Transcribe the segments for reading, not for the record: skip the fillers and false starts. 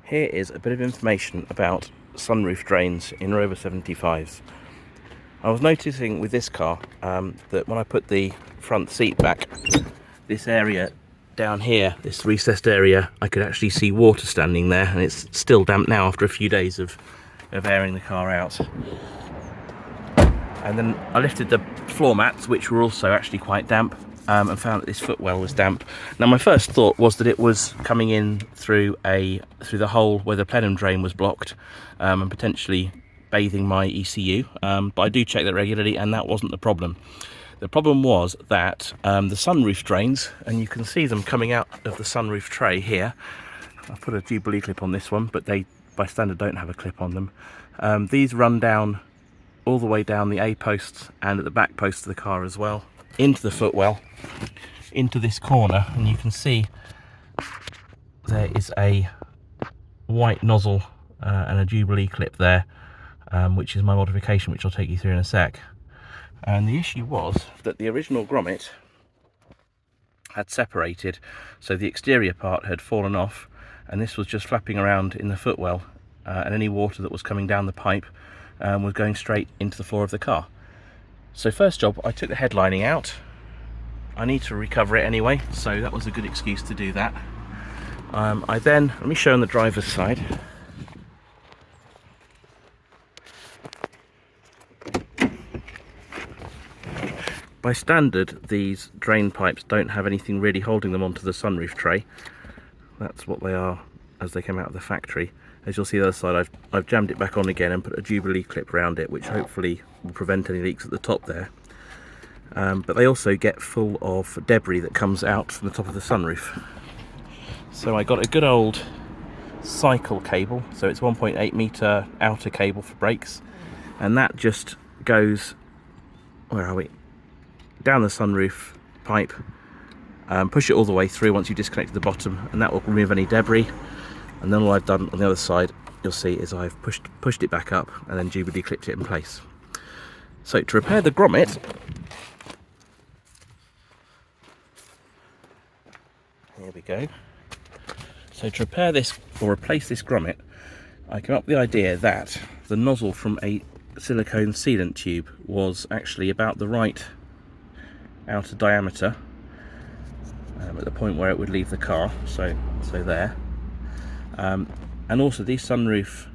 Here is a bit of information about sunroof drains in Rover 75s. I was noticing with this car that when I put the front seat back, this area down here, this recessed area, I could actually see water standing there, and it's still damp now after a few days of airing the car out. And then I lifted the floor mats, which were also actually quite damp, and found that this footwell was damp. Now my first thought was that it was coming in through the hole where the plenum drain was blocked, and potentially bathing my ECU, but I do check that regularly, and that wasn't the problem. The problem was that the sunroof drains, and you can see them coming out of the sunroof tray here. I've put a Jubilee clip on this one, but they by standard don't have a clip on them. These run down all the way down the A posts and at the back post of the car as well, into the footwell, into this corner, and you can see there is a white nozzle and a Jubilee clip there, which is my modification, which I'll take you through in a sec. And the issue was that the original grommet had separated, so the exterior part had fallen off, and this was just flapping around in the footwell, and any water that was coming down the pipe was going straight into the floor of the car. So first job, I took the headlining out. I need to recover it anyway, so that was a good excuse to do that. I then, let me show on the driver's side. By standard, these drain pipes don't have anything really holding them onto the sunroof tray. That's what they are as they come out of the factory. As you'll see the other side, I've jammed it back on again and put a Jubilee clip around it, which hopefully will prevent any leaks at the top there. But they also get full of debris that comes out from the top of the sunroof. So I got a good old cycle cable, so it's 1.8 meter outer cable for brakes, and that just goes, where are we, down the sunroof pipe, push it all the way through once you disconnect the bottom, and that will remove any debris. And then all I've done on the other side, you'll see, is I've pushed it back up and then Jubilee clipped it in place. So to repair the grommet, here we go. So to repair this, or replace this grommet, I came up with the idea that the nozzle from a silicone sealant tube was actually about the right outer diameter, at the point where it would leave the car, so there. And also these sunroof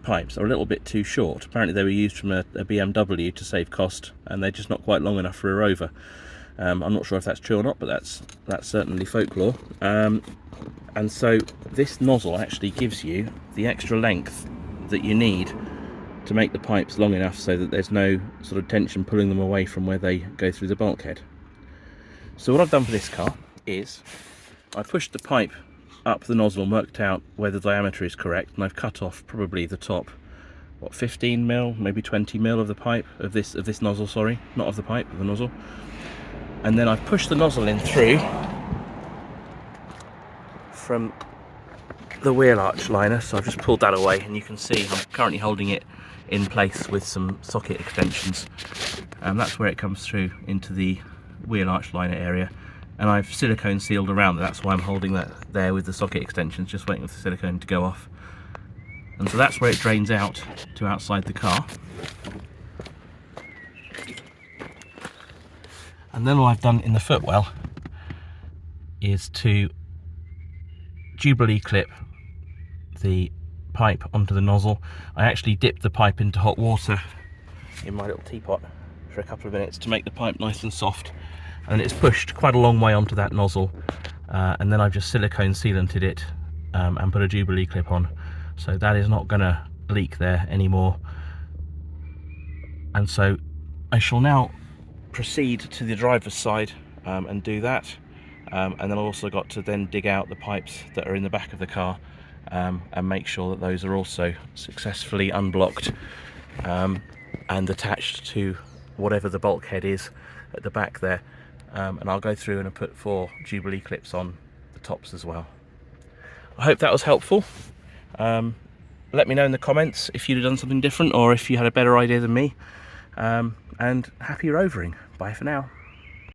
pipes are a little bit too short. Apparently they were used from a BMW to save cost, and they're just not quite long enough for a Rover. I'm not sure if that's true or not, but that's certainly folklore. And so this nozzle actually gives you the extra length that you need to make the pipes long enough so that there's no sort of tension pulling them away from where they go through the bulkhead. So what I've done for this car is I pushed the pipe up the nozzle and worked out where the diameter is correct, and I've cut off probably the top, what, 15 mil, maybe 20 mil of the pipe, of this nozzle, sorry, not of the pipe, of the nozzle. And then I've pushed the nozzle in through from the wheel arch liner, so I've just pulled that away, and you can see I'm currently holding it in place with some socket extensions, and that's where it comes through into the wheel arch liner area. And I've silicone sealed around it. That's why I'm holding that there with the socket extensions, just waiting for the silicone to go off. And so that's where it drains out to outside the car. And then all I've done in the footwell is to Jubilee clip the pipe onto the nozzle. I actually dipped the pipe into hot water in my little teapot for a couple of minutes to make the pipe nice and soft. And it's pushed quite a long way onto that nozzle, and then I've just silicone sealanted it and put a Jubilee clip on, so that is not going to leak there anymore. And so I shall now proceed to the driver's side and do that, and then I've also got to then dig out the pipes that are in the back of the car and make sure that those are also successfully unblocked and attached to whatever the bulkhead is at the back there. And I'll go through and put 4 Jubilee clips on the tops as well. I hope that was helpful. Let me know in the comments if you'd have done something different, or if you had a better idea than me. And happy rovering. Bye for now.